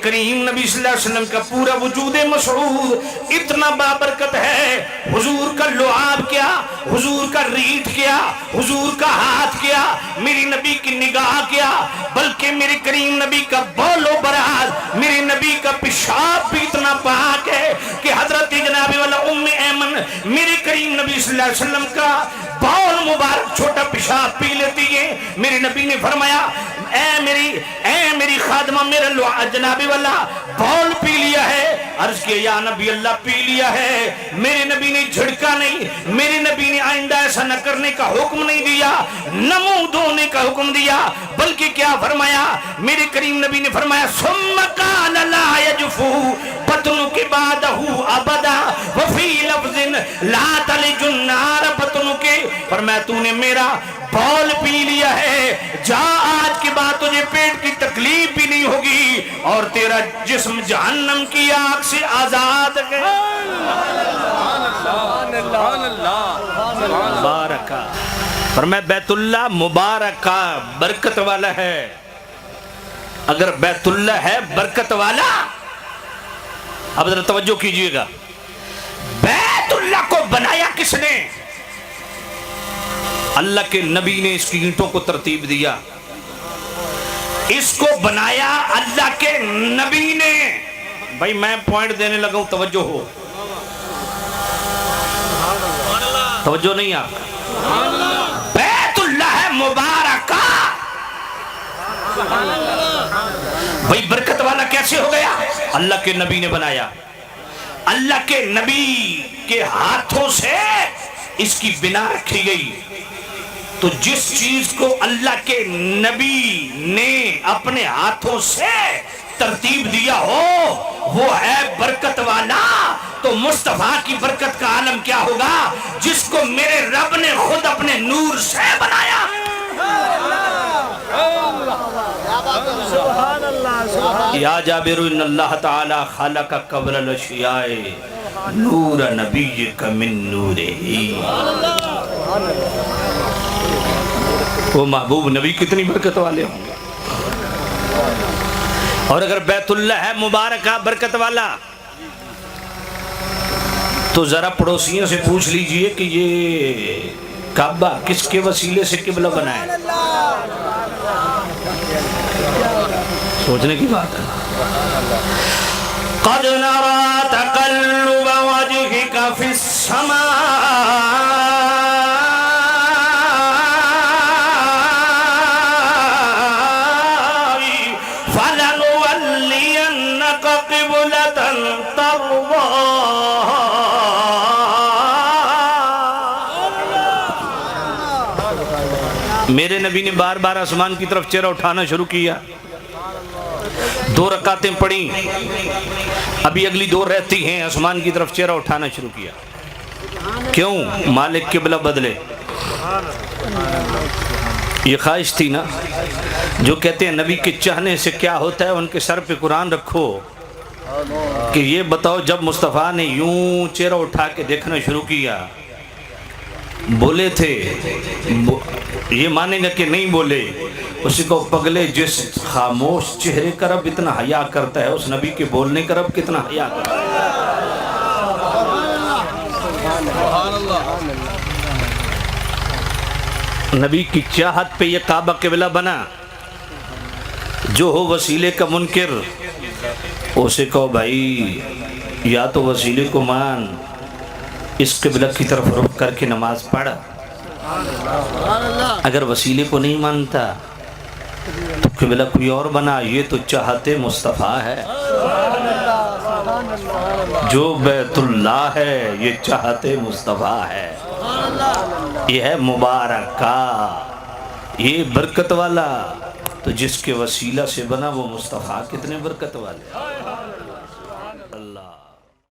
کریم نبی صلی اللہ علیہ وسلم کا پورا وجود مسعود اتنا بابرکت ہے. حضور کا لعاب کیا، حضور کا ریٹ کیا، حضور کا ہاتھ کیا، میری نبی کی نگاہ کیا، بلکہ میرے کریم نبی کا بول و براز، میرے نبی کا پیشاب بھی اتنا پاک ہے کہ حضرت جناب والا ام ایمن میرے کریم نبی صلی اللہ علیہ وسلم کا بول مبارک چھوٹا پیشاب پی لیتی ہے. میرے نبی نے فرمایا اے میری خادمہ میرا جناب والا بول پی لیا ہے. عرض کیا یا نبی اللہ پی لیا ہے. میرے نبی نے جھڑکا نہیں، میرے نبی نے آئندہ ایسا نہ کرنے کا حکم نہیں دیا، نہ منہ دھونے کا حکم دیا، بلکہ کیا فرمایا میرے کریم نبی نے فرمایا ثم قال لا يجفو بطنك بعده ابدا وفي لفظ لا تلج النار بطنك. فرمایا تو نے میرا بول پی لیا ہے، جا آج کے بعد تجھے پیٹ کی تکلیف بھی نہیں ہوگی اور تیرا جسم جہنم کی آگ سے آزاد ہے. مبارکہ. فرمایا بیت اللہ مبارکہ برکت والا ہے. اگر بیت اللہ ہے برکت والا، اب ذرا توجہ کیجئے گا، بیت اللہ کو بنایا کس نے؟ اللہ کے نبی نے اس کی اینٹوں کو ترتیب دیا. اس کو بنایا اللہ کے نبی نے. بھائی میں پوائنٹ دینے لگا ہوں، توجہ ہو. توجہ نہیں آپ کا. بیت اللہ ہے مبارکہ. بھائی برکت والا کیسے ہو گیا؟ اللہ کے نبی نے بنایا. اللہ کے نبی کے ہاتھوں سے اس کی بنا رکھی گئی. تو جس چیز کو اللہ کے نبی نے اپنے ہاتھوں سے ترتیب دیا ہو وہ ہے برکت والا. تو مصطفیٰ کی برکت کا عالم کیا ہوگا جس کو میرے رب نے خود اپنے نور سے بنایا. یا جابر ان اللہ تعالی خلق قبل الاشیاء نور نبیک من نورہی. وہ محبوب نبی کتنی برکت والے ہوں گے. اور اگر بیت اللہ ہے مبارکہ برکت والا تو ذرا پڑوسیوں سے پوچھ لیجئے کہ یہ کعبہ کس کے وسیلے سے قبلہ بنا ہے. سوچنے کی بات ہے. قد نرى تقلب وجهك في السماء میرے نبی نے بار بار آسمان کی طرف چہرہ اٹھانا شروع کیا. 2 رکعتیں پڑھی، ابھی اگلی 2 رہتی ہیں، آسمان کی طرف چہرہ اٹھانا شروع کیا. کیوں؟ مالک قبلہ بدلے. یہ خواہش تھی نا. جو کہتے ہیں نبی کے چاہنے سے کیا ہوتا ہے، ان کے سر پہ قرآن رکھو کہ یہ بتاؤ جب مصطفیٰ نے یوں چہرہ اٹھا کے دیکھنا شروع کیا، بولے تھے، یہ مانے گا کہ نہیں بولے. اسی کو پگلے جس خاموش چہرے کا رب اتنا حیا کرتا ہے، اس نبی کے بولنے کا رب کتنا حیا کرتا ہے. نبی کی چاہت پہ یہ کعبہ قبلہ بنا. جو ہو وسیلے کا منکر اسے کہو بھائی یا تو وسیلے کو مان، اس قبلہ کی طرف رخ کر کے نماز پڑھا. اگر وسیلے کو نہیں مانتا تو قبلہ کوئی اور بنا. یہ تو چاہتے مصطفیٰ ہے. جو بیت اللہ ہے یہ چاہتے مصطفیٰ ہے. یہ ہے مبارکہ، یہ برکت والا. تو جس کے وسیلہ سے بنا وہ مصطفیٰ کتنے برکت والے.